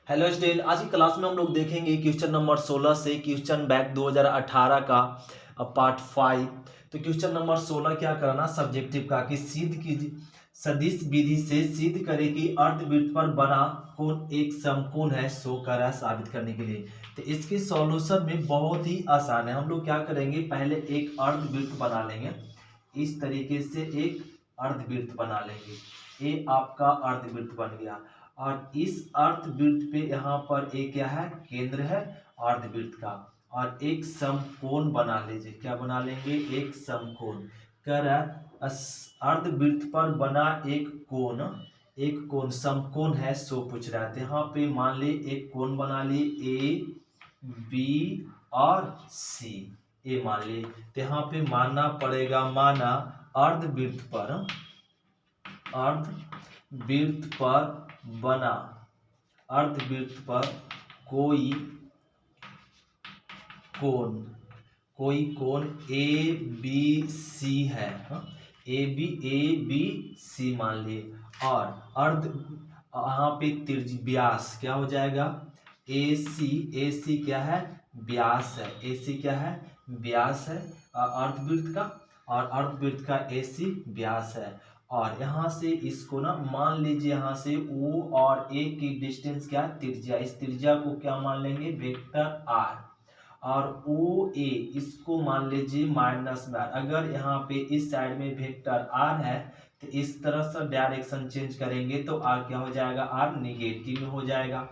Hello student, आज की class में हम लोग देखेंगे क्वेश्चन नंबर 16 से क्वेश्चन बैंक 2018 का पार्ट 5। तो क्वेश्चन नंबर 16 क्या करना सब्जेक्टिव का कि सिद्ध की सदिश विधि से सिद्ध करे कि अर्धवृत्त पर बना कोण एक समकोण है, शो करा साबित करने के लिए। तो इसके सॉल्यूशन में बहुत ही आसान है। हम लोग क्या करेंगे, पहले एक अर्धवृत्त बना लेंगे। इस तरीके से एक अर्धवृत्त बना लेंगे। ये आपका अर्धवृत्त बन गया और इस अर्धवृत्त पे यहाँ पर एक क्या है, केंद्र है अर्धवृत्त का, और एक समकोण बना लीजिए। क्या बना लेंगे, एक समकोण। कर अर्धवृत्त पर बना एक कोण समकोण है, सो पूछ रहा है। तो यहाँ पे मान ली एक कोण बना ली ए बी और सी, ए मान ली। तो यहाँ पे मानना पड़ेगा, माना अर्धवृत्त पर कोई कोण ए बी सी है, ए बी सी मान लिए। और यहाँ पे व्यास क्या हो जाएगा, ए सी क्या है, व्यास है। ए सी क्या है, व्यास है अर्धवृत्त का, और अर्धवृत्त का ए सी व्यास है। और यहाँ से इसको ना मान लीजिए, यहाँ से O और A की डिस्टेंस क्या है, त्रिज्या। इस त्रिज्या को क्या मान लेंगे, वेक्टर आर। और ओ ए इसको मान लीजिए माइनस में आर। अगर यहाँ पे इस साइड में वेक्टर आर है तो इस तरह से डायरेक्शन चेंज करेंगे तो आर क्या हो जाएगा, आर निगेटिव में हो जाएगा।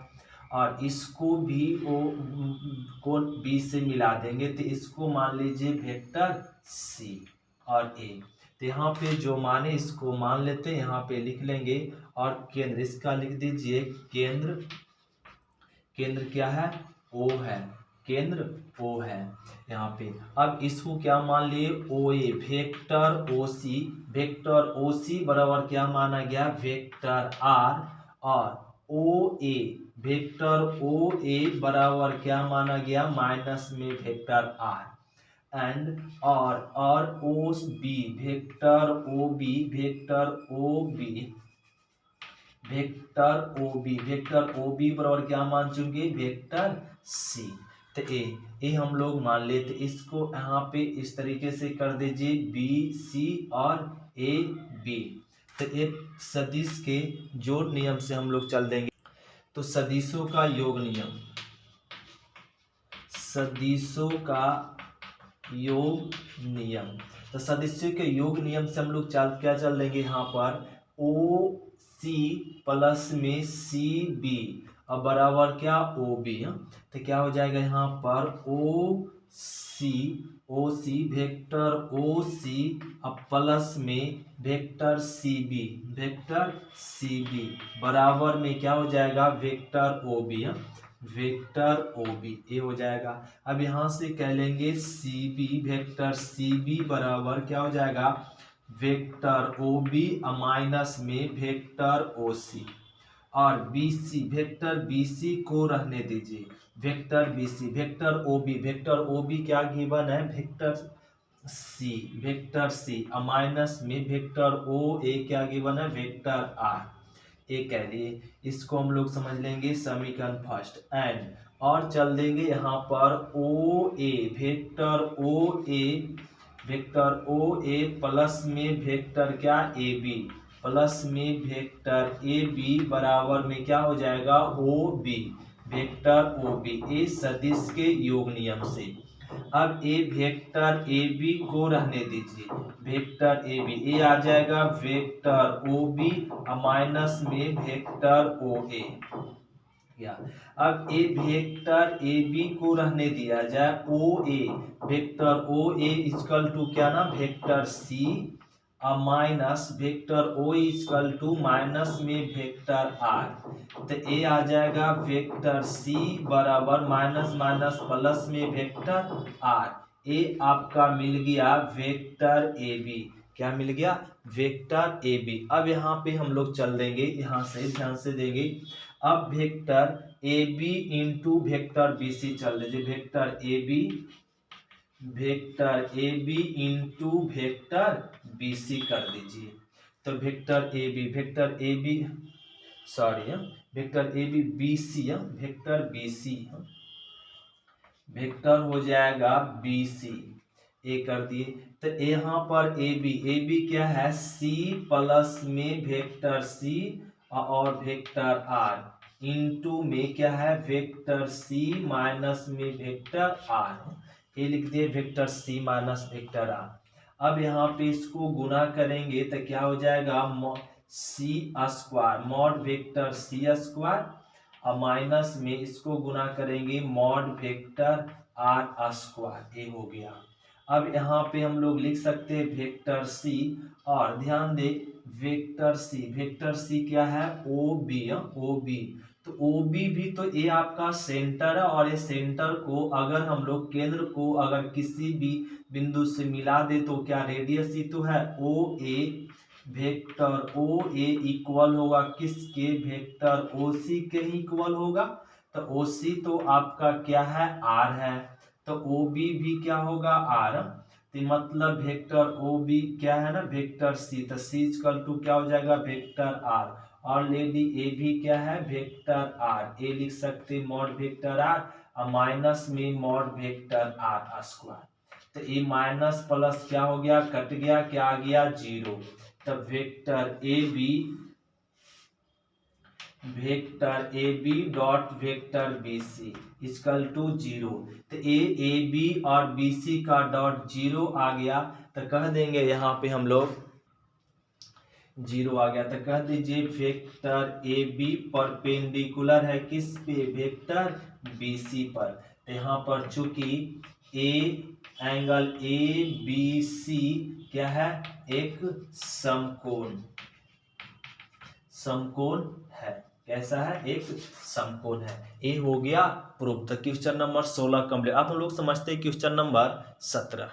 और इसको भी ओ कोण बी से मिला देंगे तो इसको मान लीजिए वेक्टर सी और ए। तो यहाँ पे जो माने इसको मान लेते हैं, यहाँ पे लिख लेंगे। और केंद्र इसका लिख दीजिए, केंद्र क्या है, ओ है, केंद्र ओ है यहाँ पे। अब इसको क्या मान लिए, ओ ए वेक्टर ओ सी बराबर क्या माना गया, वेक्टर आर। और ओ ए वेक्टर ओ ए बराबर क्या माना गया, माइनस में वेक्टर आर। एंड और O B vector O B बराबर क्या मान चुके, वेक्टर सी। तो ए हम लोग मान लेते, इसको यहाँ पे इस तरीके से कर दीजिए, बी सी और ए बी। तो एक सदिश के जोड़ नियम से हम लोग चल देंगे। तो सदिशों का योग नियम, तो सदिशों के योग नियम से हम लोग क्या चल देंगे, यहाँ पर ओ सी प्लस में सी बी अब बराबर क्या, ओ बी। तो क्या हो जाएगा, यहाँ पर ओ सी वेक्टर ओ सी अब प्लस में वेक्टर सी बी बराबर में क्या हो जाएगा, वेक्टर ओ बी ये हो जाएगा। अब यहाँ से कह लेंगे C B vector C B बराबर क्या हो जाएगा, वेक्टर ओ बी माइनस में वेक्टर ओ सी। और B C vector B C को रहने दीजिए, vector B C vector O B क्या गिवन है, वेक्टर सी माइनस में वेक्टर ओ ए क्या गिवन है, वेक्टर आर ए कह लिए। इसको हम लोग समझ लेंगे समीकरण फर्स्ट। एंड और चल देंगे यहाँ पर O A vector O A plus में वेक्टर क्या, ए बी प्लस में वेक्टर ए बी बराबर में क्या हो जाएगा, O B vector O B, A सदिश के योग नियम से। अब ए वेक्टर ए बी को रहने दीजिए, वेक्टर ए बी ए आ जाएगा वेक्टर ओ बी माइनस में वेक्टर ओ ए। अब ए वेक्टर ए बी को रहने दिया जाए, O A vector O A equal to क्या ना, vector C minus vector O equal to minus में वेक्टर आर। तो ए आ जाएगा वेक्टर सी बराबर माइनस माइनस प्लस में वेक्टर आर। ए आपका मिल गया वेक्टर ए बी, क्या मिल गया, वेक्टर ए बी। अब यहाँ पे हम लोग चल देंगे, यहाँ से ध्यान से देंगे। अब vector A B into vector B C चल दीजिए, vector A B into vector B C कर दीजिए। तो vector A B vector A B B C, vector B C, vector हो जाएगा बी सी, ए कर दिए। तो यहाँ पर ए बी क्या है, सी प्लस में वेक्टर सी और वेक्टर आर इनटू में क्या है, वेक्टर सी माइनस में वेक्टर आर, ये लिख दिए vector C minus vector R. अब यहाँ पे इसको गुना करेंगे तो क्या हो जाएगा, C square mod vector C square और माइनस में इसको गुना करेंगे मॉड वेक्टर आर स्क्वायर, ये हो गया। अब यहाँ पे हम लोग लिख सकते हैं वेक्टर सी, और ध्यान दे वेक्टर सी क्या है, ओ बी, तो ओ बी भी तो ये आपका सेंटर है, और ये सेंटर को अगर हम लोग केंद्र को अगर किसी भी बिंदु से मिला दे तो क्या रेडियस ही तो है, ओ A, vector O A equal होगा किसके, वेक्टर ओ सी के ही इक्वल होगा। तो ओ सी तो आपका क्या है, आर है, तो ओ बी भी क्या होगा, आर। तो मतलब वेक्टर ओ बी क्या है ना, वेक्टर सी, तो सी इक्वल टू क्या हो जाएगा, वेक्टर आर, और लेडी ए भी क्या है, वेक्टर आर, ए लिख सकते मॉड वेक्टर आर और माइनस में मॉड वेक्टर आर स्क्वायर। तो ये माइनस प्लस क्या हो गया, कट गया, क्या आ गया, जीरो। तो vector A B dot vector B C equal to zero. तो ए बी और बी सी का डॉट जीरो आ गया, तो कह देंगे यहाँ पे हम लोग जीरो आ गया, तो कह दीजिए वेक्टर ए बी परपेंडिकुलर है किस पे, वेक्टर बी सी पर। तो यहाँ पर चूंकि A angle A B C क्या है, एक समकोण है, कैसा है, एक समकोण है। ये हो गया प्रूफ। तो क्वेश्चन नंबर 16 कंप्लीट। अब हम लोग समझते हैं क्वेश्चन नंबर 17।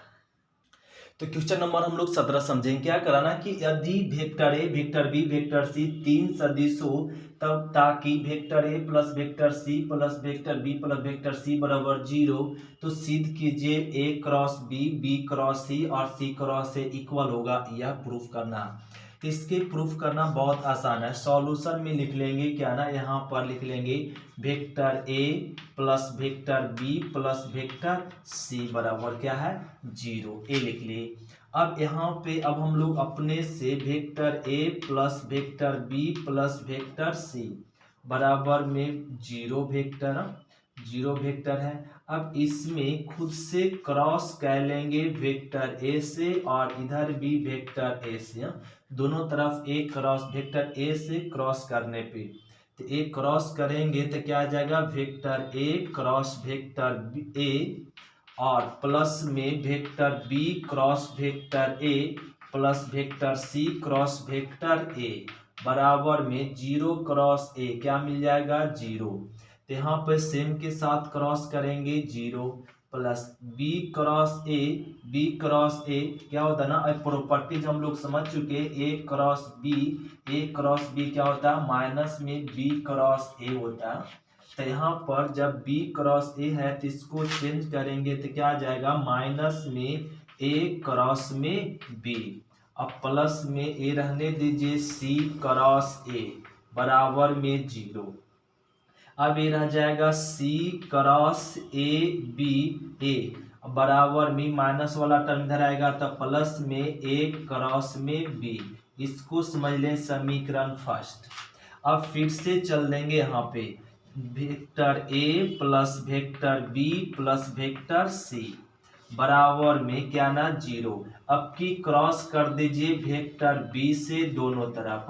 तो क्वेश्चन नंबर हम लोग 17 समझेंगे। क्या कराना कि यदि vector A, vector B, vector C तीन सदिश हो, तब ताकि vector A plus vector C plus vector B plus vector C बराबर जीरो, तो सिद्ध कीजिए A cross B cross C और सी क्रॉस ए इक्वल होगा, यह प्रूफ करना। इसके प्रूफ करना बहुत आसान है। सॉल्यूशन में लिख लेंगे क्या ना, यहाँ पर लिख लेंगे vector A plus vector B plus vector C बराबर क्या है, जीरो, ए लिख लिए। अब यहाँ पे अब हम लोग अपने से vector A plus vector B plus vector C बराबर में जीरो वेक्टर है। अब इसमें खुद से क्रॉस कर लेंगे वेक्टर ए से, और इधर भी वेक्टर ए से, दोनों तरफ ए क्रॉस वेक्टर ए से क्रॉस करने पे, तो ए क्रॉस करेंगे तो क्या आ जाएगा, vector A cross vector A, और प्लस में vector B cross vector A plus vector C cross vector A बराबर में जीरो क्रॉस ए, क्या मिल जाएगा, जीरो। तो यहाँ पे सेम के साथ क्रॉस करेंगे, zero plus B cross A क्या होता है ना, प्रॉपर्टीज हम लोग समझ चुके, ए क्रॉस बी क्या होता है, माइनस में बी क्रॉस ए होता है। तो यहाँ पर जब बी क्रॉस ए है तो इसको चेंज करेंगे तो क्या आ जाएगा, माइनस में ए क्रॉस में बी, अब प्लस में ए रहने दीजिए, सी क्रॉस ए बराबर में जीरो। अब ये रह जाएगा सी क्रॉस ए बी ए बराबर में माइनस वाला टर्म इधर आएगा तो प्लस में ए क्रॉस में बी। इसको समझ लें समीकरण फर्स्ट। अब फिर से चल देंगे यहाँ पे vector A plus vector B plus vector C बराबर में क्या ना, जीरो। अब की क्रॉस कर दीजिए वेक्टर बी से दोनों तरफ,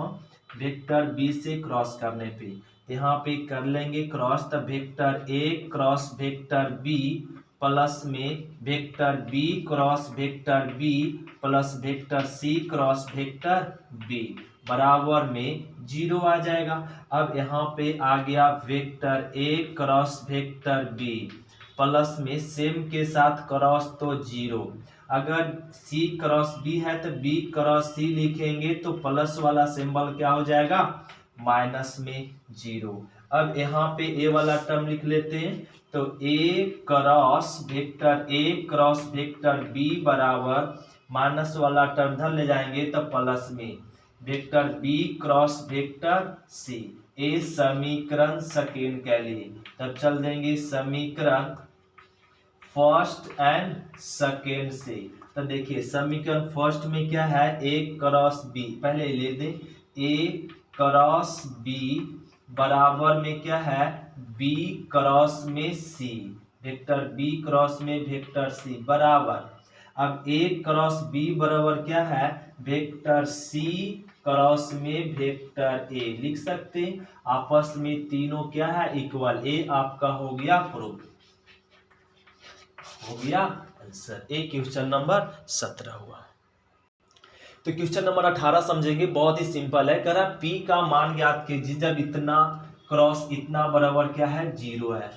वेक्टर बी से क्रॉस करने पे यहाँ पे कर लेंगे क्रॉस, तो vector A cross vector B plus में vector B cross vector B plus vector C cross vector B बराबर में जीरो आ जाएगा। अब यहाँ पे आ गया vector A cross vector B plus में सेम के साथ क्रॉस तो जीरो, अगर सी क्रॉस बी है तो बी क्रॉस सी लिखेंगे तो प्लस वाला सिंबल क्या हो जाएगा, माइनस में जीरो। अब यहाँ पे ए वाला टर्म लिख लेते हैं, तो ए क्रॉस वेक्टर बी बराबर माइनस वाला टर्म इधर ले जाएंगे तो प्लस में vector B cross vector C A समीकरण सेकेंड के लिए, तब चल देंगे समीकरण फर्स्ट एंड सेकेंड से। तो देखिए समीकरण फर्स्ट में क्या है, ए क्रॉस बी, पहले ले दे, ए क्रॉस बी बराबर में क्या है, बी क्रॉस में सी, वेक्टर बी क्रॉस में वेक्टर सी बराबर, अब ए क्रॉस बी बराबर क्या है, वेक्टर सी क्रॉस में वेक्टर ए, लिख सकते आपस में तीनों क्या है, इक्वल। ए आपका हो गया प्रूफ, हो गया आंसर। ए क्वेश्चन नंबर 17 हुआ। तो क्वेश्चन नंबर 18 समझेंगे, बहुत ही सिंपल है। कह रहा पी का मान ज्ञात कीजिए जब इतना क्रॉस इतना बराबर क्या है, 0 है।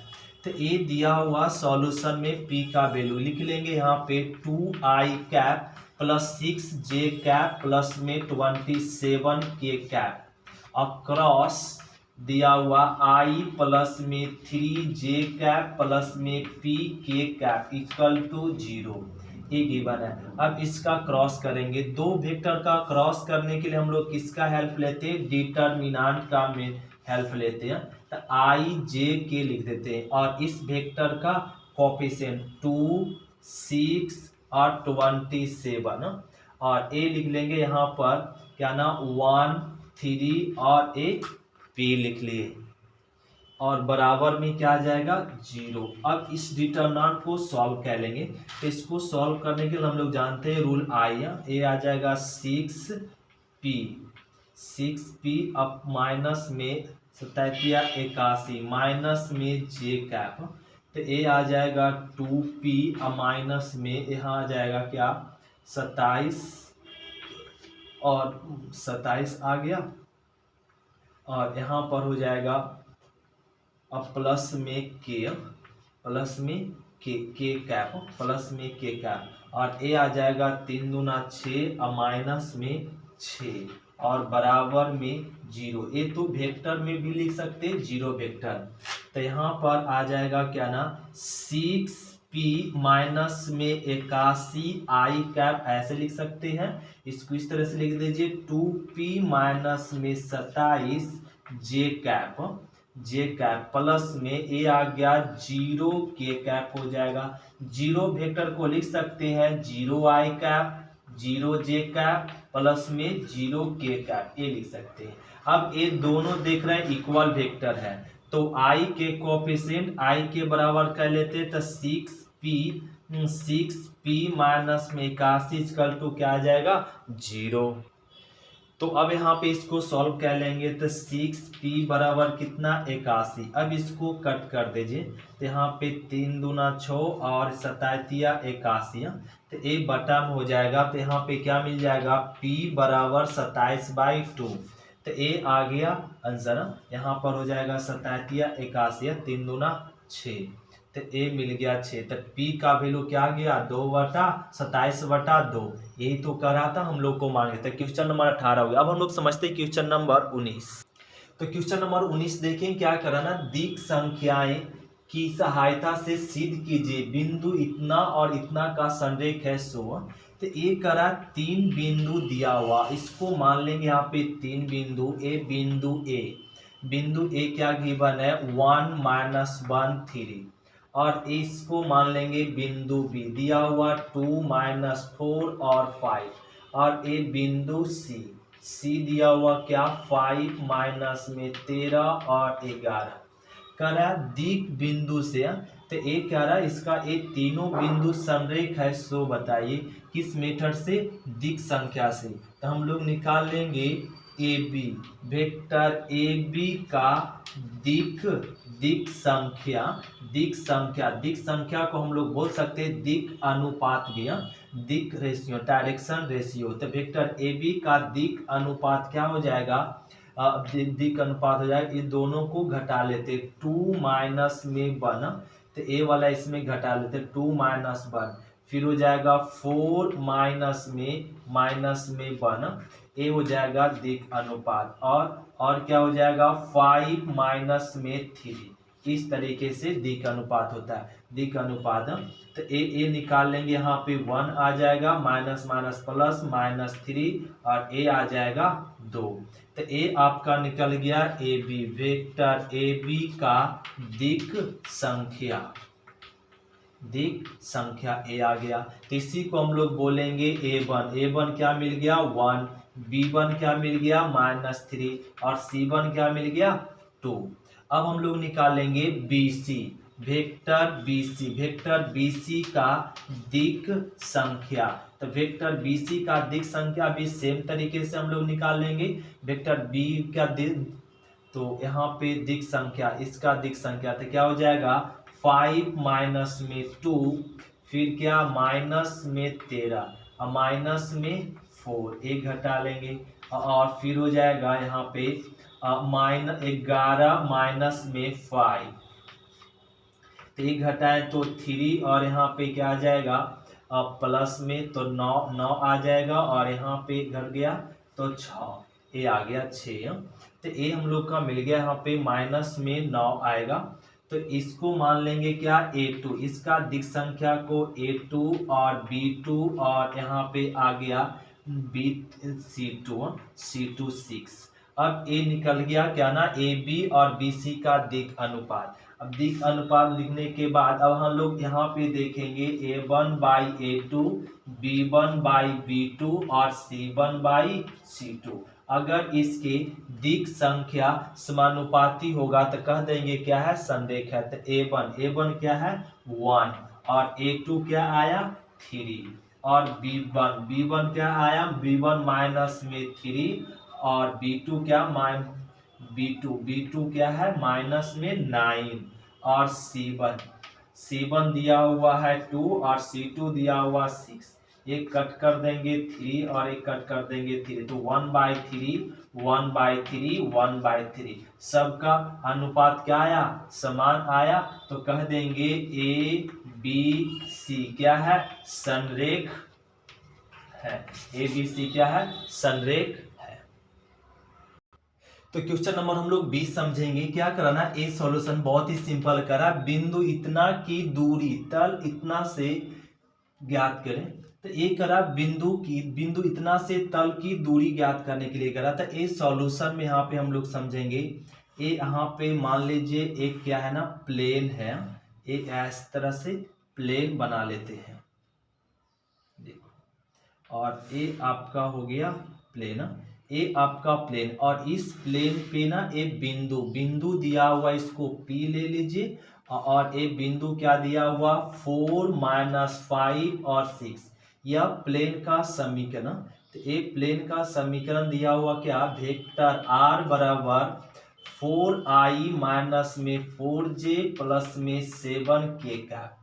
तो ए दिया हुआ सॉल्यूशन में पी का वैल्यू लिख लेंगे यहाँ पे 2i cap plus 6j cap plus में 27k कैप, और क्रॉस दिया हुआ i प्लस में 3j कैप प्लस में pk कैप इक्वल टू 0, ये गिवन है। अब इसका क्रॉस करेंगे, दो वेक्टर का क्रॉस करने के लिए हम लोग किसका हेल्प लेते हैं, डिटर्मिनेंट का हेल्प लेते हैं। तो i j k लिख देते हैं, और इस वेक्टर का कोफिशिएंट 2 6 और 27, और a लिख लेंगे यहाँ पर क्या ना 1 3 और एक p लिख लिए, और बराबर में क्या आ जाएगा 0। अब इस डिटर्मिनेंट को सॉल्व कर लेंगे। तो इसको सॉल्व करने के लिए हम लोग जानते हैं रूल आई, ए आ जाएगा 6p अब माइनस में 87 माइनस में j कैप, तो ए आ जाएगा 2p अब माइनस में यहाँ आ जाएगा क्या 27 और 27 आ गया, और यहाँ पर हो जाएगा अब प्लस में के कैप प्लस में के कैप, और ए आ जाएगा 3 दूना 6 और माइनस में 6 और बराबर में 0। ए तो वेक्टर में भी लिख सकते हैं 0 वेक्टर, तो यहाँ पर आ जाएगा क्या ना 6p माइनस में 81 i कैप, ऐसे लिख सकते हैं। इसको इस तरह से लिख दीजिए 2p माइनस में 27 j कैप प्लस में ए आ गया 0 k कैप हो जाएगा। 0 वेक्टर को लिख सकते हैं 0i cap 0 j cap plus में 0 k कैप, ये लिख सकते हैं। अब ये दोनों देख रहे हैं इक्वल वेक्टर है, तो i के कोफिशिएंट i के बराबर कर लेते हैं, तो 6p माइनस में 81 इक्वल टू क्या आ जाएगा 0। तो अब यहाँ पे इसको सॉल्व कर लेंगे, तो 6p बराबर कितना 81, अब इसको कट कर दीजिए, तो यहाँ पे 3 दूना 6 और 87 81, तो ए बटा में हो जाएगा, तो यहाँ पे क्या मिल जाएगा p बराबर 27/2, तो ए आ गया आंसर। यहाँ पर हो जाएगा 87 81 3 दूना 6, तो ए मिल गया 6, तो p का वैल्यू क्या आ गया 2/27/2, यही तो कर रहा था हम लोग को मांगे थे। क्वेश्चन नंबर 18 हो गया। अब हम लोग समझते हैं क्वेश्चन नंबर 19। तो क्वेश्चन नंबर 19 देखें क्या करना, दिक् संख्याएं की सहायता से सिद्ध कीजिए बिंदु इतना और इतना का संरेख है 100। तो ये करा 3 बिंदु दिया हुआ, इसको मान लेंगे यहाँ पे 3 बिंदु, बिंदु ए क्या गिवन है 1 -1 3, और इसको मान लेंगे बिंदु बी दिया हुआ 2 -4 और 5, और ए बिंदु सी दिया हुआ क्या 5 माइनस में 13 और 11, कह रहा दिक् बिंदु से, तो ए कह रहा इसका ये तीनों बिंदु संरेख है, सो बताइए किस मेथड से, दिक् संख्या से। तो हम लोग निकाल लेंगे A B, vector A B का दिक् संख्या को हम लोग बोल सकते हैं दिक् अनुपात भी, दिक् रेशियो डायरेक्शन रेशियो। तो वेक्टर ए बी का दिक् अनुपात क्या हो जाएगा, दिक् अनुपात हो जाएगा, ये दोनों को घटा लेते 2 माइनस में 1, तो ए वाला इसमें घटा लेते 2 - 1, फिर हो जाएगा 4 माइनस में 1, ए हो जाएगा दिक् अनुपात, और क्या हो जाएगा 5 माइनस में 3, इस तरीके से दिक् अनुपात होता है, दिक् अनुपात। तो ए निकाल लेंगे, यहाँ पे 1 आ जाएगा, माइनस माइनस प्लस -3, और ए आ जाएगा 2। तो ए आपका निकल गया A B, vector A B का दिक् संख्या, दिक् संख्या ए आ गया। तो इसी को हम लोग बोलेंगे A1। A1 क्या मिल गया 1, B1 क्या मिल गया -3 और C1 क्या मिल गया 2। अब हम लोग निकालेंगे BC, vector BC, vector BC का दिक् संख्या। तो वेक्टर BC का दिक् संख्या भी सेम तरीके से हम लोग निकाल लेंगे। वेक्टर B का दिक्, तो यहाँ पे दिक् संख्या, इसका दिक् संख्या तो क्या हो जाएगा 5 माइनस में 2, फिर क्या माइनस में 13 और माइनस में 4, एक घटा लेंगे और फिर हो जाएगा यहाँ पे -11 माइनस में 5, तो एक घटाए तो 3 और यहाँ पे क्या आ जाएगा प्लस में तो 9 आ जाएगा और यहाँ पे घट गया तो 6, ए आ गया 6। तो ए हम लोग का मिल गया यहाँ पे माइनस में 9 आएगा। तो इसको मान लेंगे क्या A2, इसका दिक् संख्या को A2 और B2 और यहाँ पे आ गया C2 6। अब ए निकल गया क्या ना AB और BC का दिक् अनुपात। अब दिक् अनुपात लिखने के बाद अब हम लोग यहाँ पे देखेंगे A1/A2, B1/B2 और C1/C2। अगर इसके दिक् संख्या समानुपाती होगा तो कह देंगे क्या है संरेख है। तो A1 क्या है 1 और A2 क्या आया 3 और B1 क्या आया B1 माइनस में 3 और B2 क्या B2 क्या है माइनस में 9 और C1 दिया हुआ है 2 और C2 दिया हुआ 6। एक कट कर देंगे 3 और एक कट कर देंगे 3, तो 1/3 सबका अनुपात क्या आया समान आया। तो कह देंगे ABC क्या है संरेख है, ABC क्या है संरेख है। तो क्वेश्चन नंबर हम लोग 20 समझेंगे। क्या कराना ए सॉल्यूशन बहुत ही सिंपल करा, बिंदु इतना की दूरी तल इतना से ज्ञात करें। तो ये करा बिंदु इतना से तल की दूरी ज्ञात करने के लिए करा। तो ए सॉल्यूशन में यहाँ पे हम लोग समझेंगे ये यहाँ पे मान लीजिए एक क्या है ना प्लेन है, एक इस तरह से प्लेन बना लेते हैं देखो, और ये आपका हो गया प्लेन, ये आपका प्लेन और इस प्लेन पे ना एक बिंदु दिया हुआ, इसको P ले लीजिए और एक बिंदु क्या दिया हुआ 4 -5 और 6, यह प्लेन का समीकरण। तो एक प्लेन का समीकरण दिया हुआ क्या वेक्टर R बराबर 4i माइनस में 4j प्लस में 7k का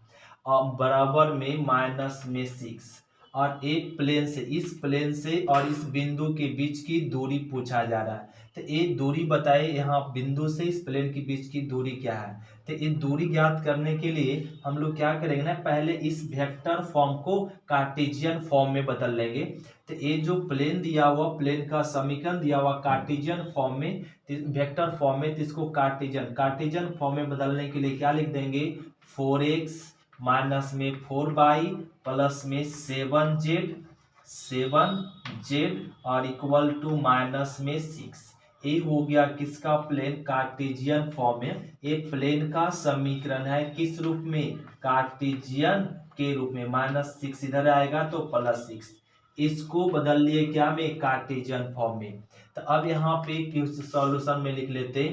और बराबर में माइनस में 6, और एक प्लेन से इस प्लेन से और इस बिंदु के बीच की दूरी पूछा जा रहा है। तो ये दूरी बताए यहाँ बिंदु से इस प्लेन के बीच की दूरी क्या है। तो ये दूरी ज्ञात करने के लिए हम लोग क्या करेंगे ना पहले इस वेक्टर फॉर्म को कार्टेशियन फॉर्म में बदल लेंगे। तो ये जो प्लेन दिया हुआ प्लेन का समीकरण दिया हुआ कार्टेशियन फॉर्म में वेक्टर फॉर्म में, तो इसको कार्टेशियन फॉर्म में बदलने के लिए क्या लिख देंगे 4x माइनस में 4y प्लस में 7z और इक्वल टू माइनस में 6। ये हो गया किसका प्लेन कार्टेशियन फॉर्म में। ये प्लेन का समीकरण है किस रूप में कार्टेशियन के रूप में, -6 इधर आएगा तो +6, इसको बदल लिए क्या में कार्टेशियन फॉर्म में। तो अब यहाँ पे सॉल्यूशन में लिख लेते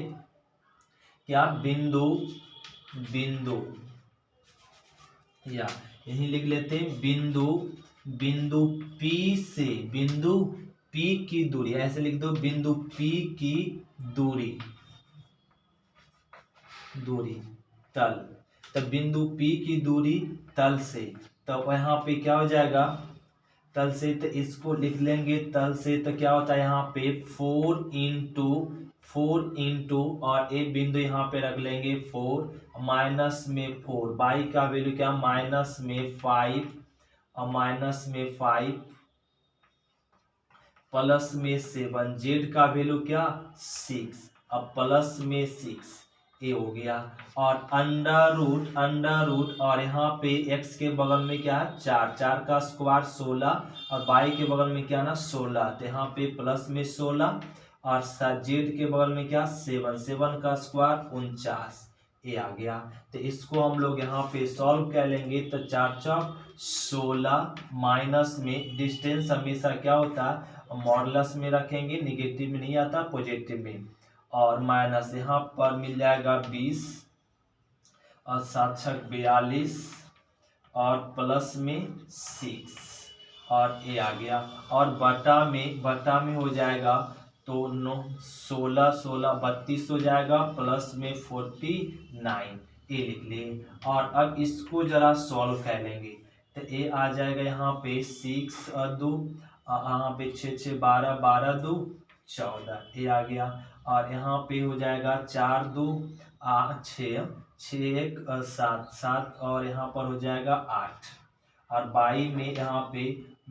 क्या बिंदु या यही लिख लेते बिंदु P की दूरी, ऐसे लिख दो बिंदु P की दूरी तल। तो बिंदु P की दूरी तल से, तो यहाँ पे क्या हो जाएगा तल से, तो इसको लिख लेंगे तल से। तो क्या होता है यहाँ पे 4 इंटू और एक बिंदु यहाँ पे रख लेंगे 4 माइनस में 4, बाई का वैल्यू क्या माइनस में 5 और माइनस में 5 प्लस में 7, जेड का वैल्यू क्या 6 अब प्लस में 6, ए हो गया। और अंडर रूट और यहाँ पे x के बगल में क्या है 4, 4 का स्क्वायर 16 और y के बगल में क्या ना 16, तो यहाँ पे प्लस में 16 और z के बगल में क्या 7, 7 का स्क्वायर 49, ए आ गया। तो इसको हम लोग यहाँ पे सॉल्व कर लेंगे तो 4 चौक 16 माइनस में डिस्टेंस हमेशा क्या होता है मॉडुलस में रखेंगे, निगेटिव में नहीं आता पॉजिटिव में, और माइनस यहाँ पर मिल जाएगा 20 और 7 छक 42 और प्लस में 6 और ए आ गया। और बटा में हो जाएगा तो 9 16 16 32 हो जाएगा प्लस में 49, ए लिख लिए। और अब इसको जरा सॉल्व कर लेंगे तो ए आ जाएगा यहाँ पे 6 और 2, यहाँ पे 6 6 12 12 2 14, ए आ गया। और यहाँ पे हो जाएगा 4 2 6 6 1 7 7 और यहाँ पर हो जाएगा 8 और 22 में यहाँ पे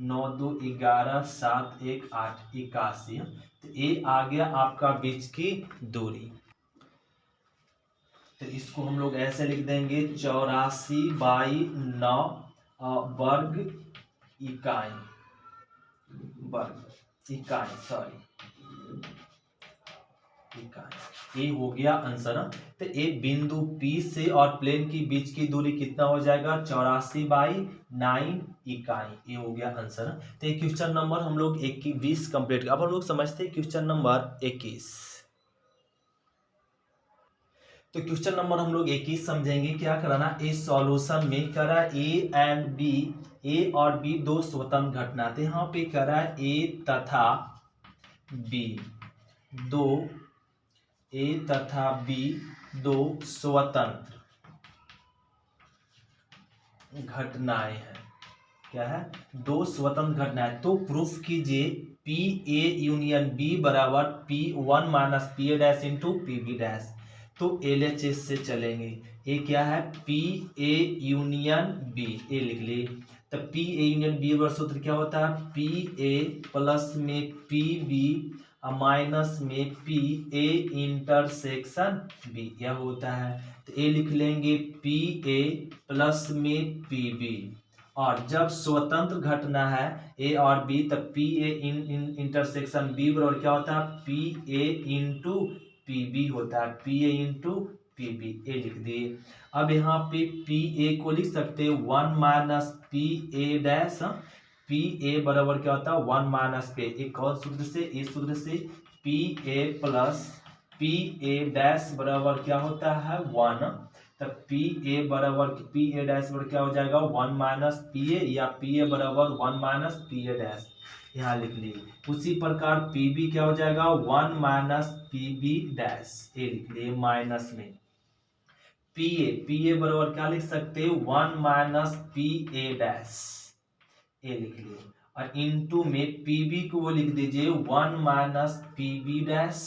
9 2 11 7 1 8 81, तो ये आ गया आपका बीच की दूरी। तो इसको हम लोग ऐसे लिख देंगे 84/9 वर्ग इकाई इकाई, ये हो गया आंसर। तो एक बिंदु P से और प्लेन की बीच की दूरी कितना हो जाएगा 84/9 इकाई, ये हो गया आंसर। तो ये क्वेश्चन नंबर हम लोग 21 कंप्लीट। अब हम लोग समझते हैं क्वेश्चन नंबर 21। तो क्वेश्चन नंबर हम लोग 21 समझेंगे। क्या कराना, इस सॉल्यूशन में करा ए और बी दो स्वतंत्र घटना थे। यहाँ पे करा ए तथा बी दो स्वतंत्र घटनाएं हैं। क्या है, दो स्वतंत्र घटनाएं। तो प्रूफ कीजिए पी ए यूनियन बी बराबर P1 minus P A dash into P B dash. तो LHS से चलेंगे। ए क्या है, P A union B, A लिख लिए। तो पी ए यूनियन बी बराबर सूत्र क्या होता है, पी ए प्लस में पी बी माइनस में पी ए इंटरसेक्शन बी, यह होता है। तो ए लिख लेंगे पी ए प्लस में पी बी। और जब स्वतंत्र घटना है ए और बी तब पी ए इंटरसेक्शन बी बराबर क्या होता है, P A into P B होता है, P A into P B, A लिख दिए। अब यहाँ पे पी ए को लिख सकते हैं 1 minus P A dash, P A बराबर क्या होता है 1 माइनस पे, एक और सूत्र से, इस सूत्र से P A plus P A dash बराबर क्या होता है 1। तब पी ए बराबर पी ए डैश बराबर क्या हो जाएगा 1 माइनस पी ए, या पी ए बराबर 1 माइनस पी ए डैश, यहाँ लिख लिए। उसी प्रकार पी बी क्या हो जाएगा 1 माइनस पी बी डैश, ए लिख लिए माइनस में पी ए बराबर क्या लिख सकते हैं 1 माइनस पी ए डैश, ए लिख लिए। और इनटू में पीबी को वो लिख दीजिए 1 माइनस पीबी डैश,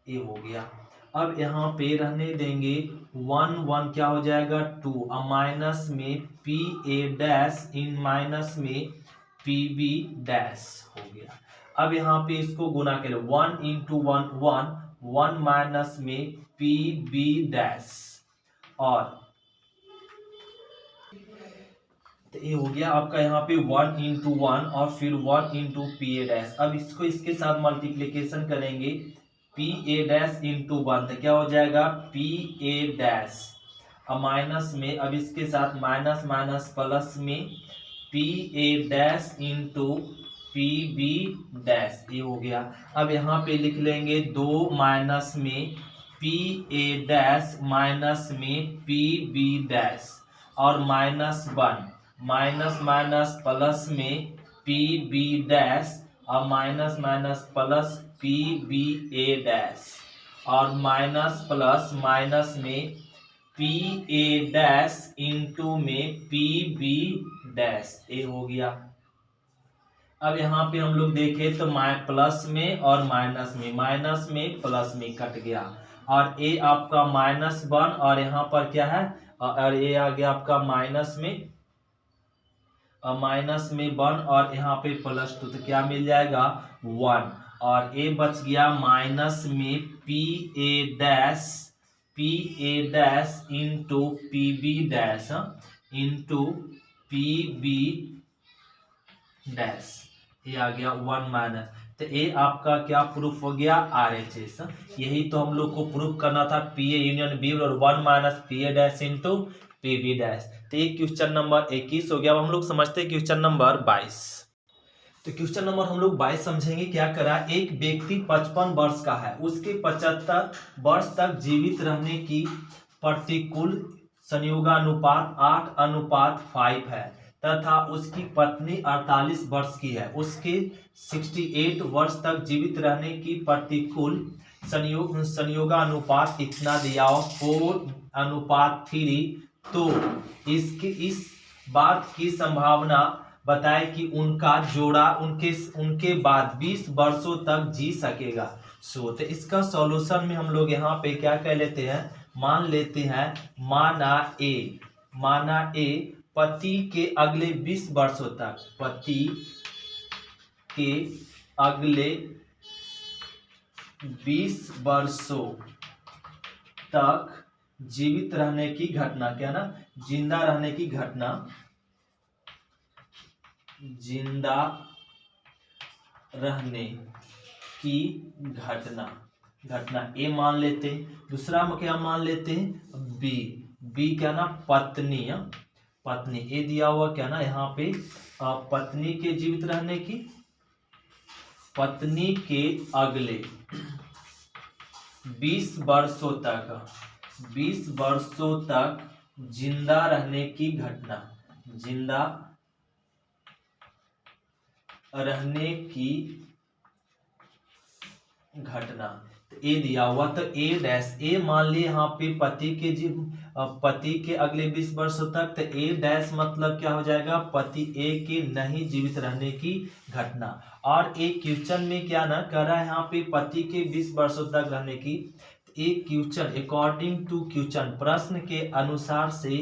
ए हो गया। अब यहाँ पे रहने देंगे 1 1 क्या हो जाएगा 2, और माइनस में P A dash in minus में पीबी डैश हो गया। अब यहाँ पे इसको गुना करें 1 इंटू 1 1, 1 माइनस में पीबी डैश, और तो ये हो गया आपका यहाँ पे 1 इंटू 1 और फिर 1 इंटू पी ए डैश। अब इसको इसके साथ मल्टीप्लीकेशन करेंगे पी ए डैश इंटू 1, तो क्या हो जाएगा पी ए डैश, अब माइनस में, अब इसके साथ माइनस माइनस प्लस में P A dash into P B dash, ये हो गया। अब यहाँ पे लिख लेंगे 2 माइनस में पी ए डैश माइनस में पी बी डैश, और माइनस 1 माइनस माइनस प्लस में पी बी डैश, और minus minus plus P B A dash, और माइनस प्लस माइनस में पी ए डैश इंटू में पी बी डैश, ए हो गया। अब यहाँ पे हम लोग देखें तो प्लस में और माइनस में प्लस में कट गया, और ए आपका -1 और यहाँ पर क्या है, और ए आ गया आपका माइनस में 1 और यहाँ पे +2, तो क्या मिल जाएगा 1, और ए बच गया माइनस में P A P A dash into P B dash into P B dash, ये आ गया 1 माइनस। तो ये आपका क्या प्रूफ हो गया, RHS। यही तो हम लोग को प्रूफ करना था, पी ए यूनियन बी और 1 minus P A dash into P B dash. तो ये क्वेश्चन नंबर 21 हो गया। अब हम लोग समझते हैं क्वेश्चन नंबर 22। तो क्वेश्चन नंबर हम लोग 22 समझेंगे। क्या करा, एक व्यक्ति 55 वर्ष का है, उसके 75 वर्ष तक जीवित रहने की प्रतिकूल संयोगानुपात 8:5 है तथा उसकी पत्नी 48 वर्ष की है। उसके 68 वर्ष तक जीवित रहने की प्रतिकूल संयोगानुपात इतना दिया, 4:3। तो इस बात की संभावना बताए कि उनका जोड़ा उनके बाद 20 वर्षों तक जी सकेगा। तो इसका सॉल्यूशन में हम लोग यहाँ पे क्या कह लेते हैं, मान लेते हैं, माना ए पति के अगले 20 वर्षों तक, पति के अगले 20 वर्षों तक जीवित रहने की घटना, क्या ना, जिंदा रहने की घटना, जिंदा रहने की घटना ए मान लेते हैं। दूसरा में क्या मान लेते हैं, बी क्या ना, पत्नी ए दिया हुआ क्या ना यहाँ पे, पत्नी के जीवित रहने की, पत्नी के अगले 20 वर्षों तक जिंदा रहने की घटना, जिंदा रहने की घटना। तो ए दिया हुआ, तो ए डैश, ए मान लिए यहाँ पे पति के अगले 20 वर्षों तक। तो ए डैश मतलब क्या हो जाएगा, पति ए के नहीं जीवित रहने की घटना। और एक क्वेश्चन में क्या ना कर रहा है यहाँ पे, पति के 20 वर्षों तक रहने की। एक क्वेश्चन, अकॉर्डिंग टू क्वेश्चन, प्रश्न के अनुसार से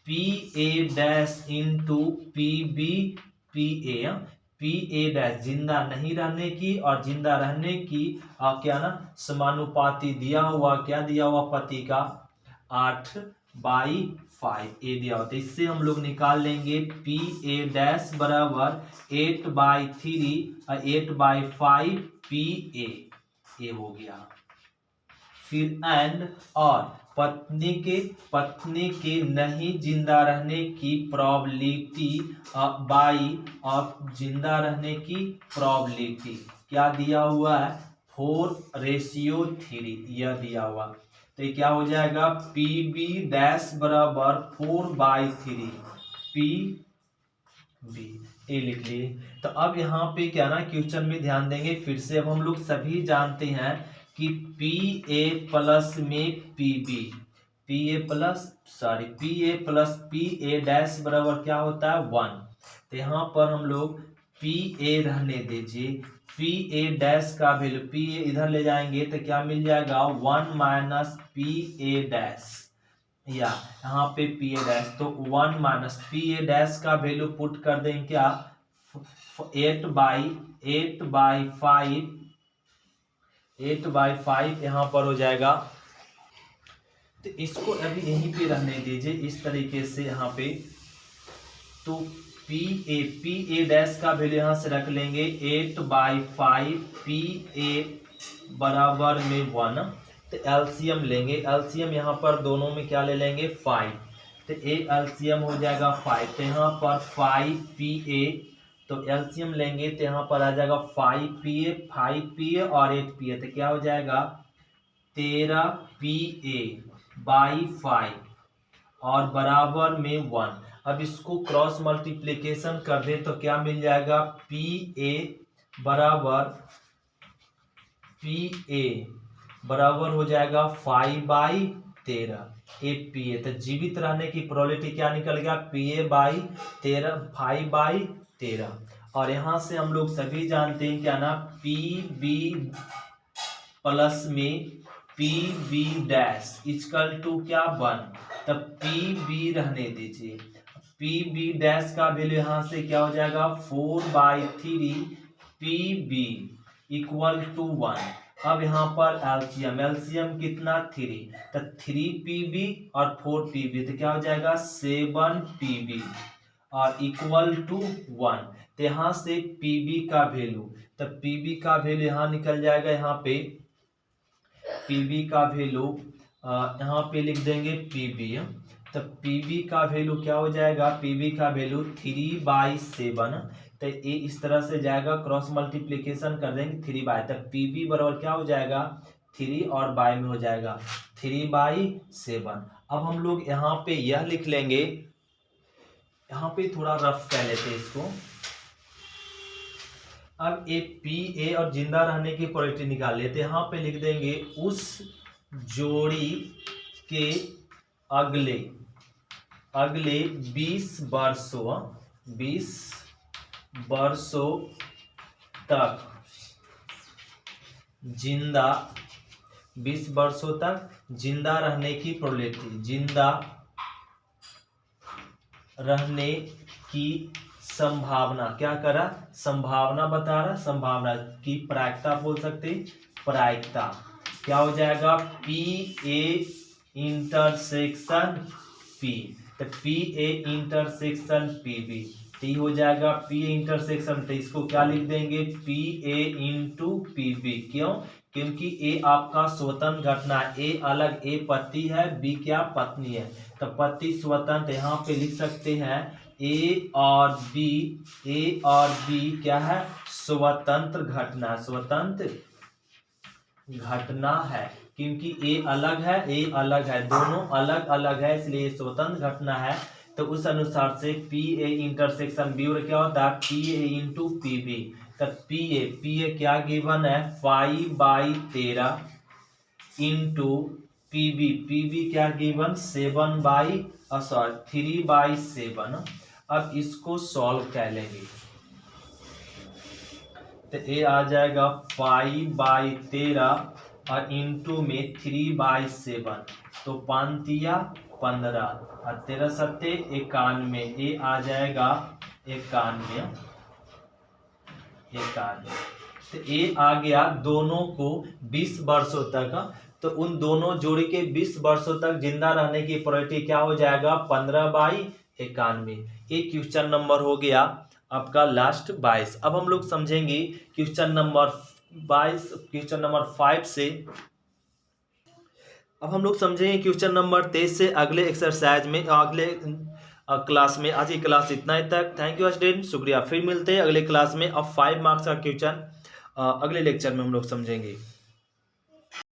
P A dash into P B P A dash जिंदा नहीं रहने की और जिंदा रहने की क्या ना समानुपाती दिया हुआ, क्या दिया हुआ, पति का 8/5 ए दिया हुआ। तो इससे हम लोग निकाल लेंगे पी ए डैश बराबर 8/3 और 8/5 पी ए हो गया। फिर एंड, और पत्नी के नहीं जिंदा रहने की प्रोबेबिलिटी बाई और जिंदा रहने की प्रोबेबिलिटी क्या दिया हुआ है, 4:3 यह दिया हुआ। तो ये क्या हो जाएगा, पी बी डैश बराबर 4/3 पी बी, ए लिख लिए। तो अब यहाँ पे क्या ना क्वेश्चन में ध्यान देंगे फिर से। अब हम लोग सभी जानते हैं कि पी ए प्लस में P A plus P A dash बराबर क्या होता है, 1। तो यहाँ पर हम लोग पी ए रहने दीजिए, पी ए डैश का वैल्यू, पी ए इधर ले जाएंगे तो क्या मिल जाएगा, 1 माइनस पी ए डैश, या यहाँ पे पी ए डैश, तो 1 माइनस पी ए डैश का वैल्यू पुट कर देंगे क्या, 8/5 यहाँ पर हो जाएगा। तो इसको अभी यहीं पे रहने दीजिए इस तरीके से यहाँ पे। तो पी ए डैश का वैल्यू यहाँ से रख लेंगे 8/5 पी ए बराबर में 1। तो एलसीएम लेंगे, एलसीएम यहाँ पर दोनों में क्या ले लेंगे, 5। तो ए एलसीएम हो जाएगा 5। तो यहाँ पर 5 पी ए, तो एलसीएम लेंगे तो यहाँ पर आ जाएगा 5 पी ए और 8 पी ए। तो क्या हो जाएगा 13 पी ए बाई 5 और बराबर में 1। अब इसको क्रॉस मल्टीप्लिकेशन कर दे तो क्या मिल जाएगा, पी ए बराबर हो जाएगा 5/13 ए पी ए। तो जीवित रहने की प्रोबेबिलिटी क्या निकल गया, पी ए बाई 13, 5/13। और यहाँ से हम लोग सभी जानते हैं क्या ना, पी बी प्लस में P B dash equal to क्या, 1। तब पी बी रहने दीजिए, पी बी डैश का वैल्यू यहाँ से क्या हो जाएगा, 4/3 पी बी इक्वल टू 1। अब यहाँ पर एलसीएम, एलसीएम कितना 3, तो 3 PB और 4 PB, तो क्या हो जाएगा 7 PB और इक्वल टू 1। तो यहाँ से PB का वैल्यू, तो PB का वैल्यू यहाँ निकल जाएगा, यहाँ पे PB का वैल्यू यहाँ पे लिख देंगे PB, तो PB का वैल्यू क्या हो जाएगा, PB का वैल्यू 3/7, तो ये इस तरह से जाएगा, क्रॉस मल्टीप्लिकेशन कर देंगे 3/, तो PB बराबर क्या हो जाएगा 3 और बाई में हो जाएगा 3/7। अब हम लोग यहाँ पे यह लिख लेंगे, यहाँ पे थोड़ा रफ कर लेते हैं इसको। अब ए PA और जिंदा रहने की प्रोबेबिलिटी निकाल लेते हैं। यहाँ पे लिख देंगे उस जोड़ी के अगले 20 वर्षों तक जिंदा 20 वर्षों तक जिंदा रहने की प्रोबेबिलिटी, जिंदा रहने की संभावना, क्या करा संभावना बता रहा, संभावना की प्रायिकता बोल सकते, प्रायिकता क्या हो जाएगा PA इंटरसेक्शन P, तो PA इंटरसेक्शन PB, तो हो जाएगा PA इंटरसेक्शन, तो इसको क्या लिख देंगे PA इंटू PB। क्यों, क्योंकि A आपका स्वतंत्र घटना है, A अलग, A पति है, B क्या पत्नी है, तो पति स्वतंत्र, यहाँ पे लिख सकते हैं A और B क्या है स्वतंत्र घटना, स्वतंत्र घटना है, क्योंकि A अलग है, A अलग है, दोनों अलग अलग है, इसलिए स्वतंत्र घटना है। तो उस अनुसार से PA इंटरसेक्शन B और क्या होता है PA इंटू PB, तो PA क्या गिवन है 5/13 इंटू PB क्या गिवन 3/7। अब इसको सॉल्व कर लेंगे, तो ये आ जाएगा 5/13 और इंटू में 3/7, तो 5×3 = 15 और 13×7 = 91, ये आ जाएगा 91। तो ये आ गया दोनों को 20 वर्षों तक, तो उन दोनों जोड़ी के 20 वर्षों तक जिंदा रहने की प्रोबेबिलिटी क्या हो जाएगा 15/91। ये क्वेश्चन नंबर हो गया आपका लास्ट 22। अब हम लोग समझेंगे क्वेश्चन नंबर 22, क्वेश्चन नंबर 5 से। अब हम लोग समझेंगे क्वेश्चन नंबर 23 से अगले एक्सरसाइज में, अगले क्लास में। आज की क्लास इतना ही तक। थैंक यू स्टूडेंट, शुक्रिया। फिर मिलते हैं अगले क्लास में। अब 5 मार्क्स का क्वेश्चन अगले लेक्चर में हम लोग समझेंगे।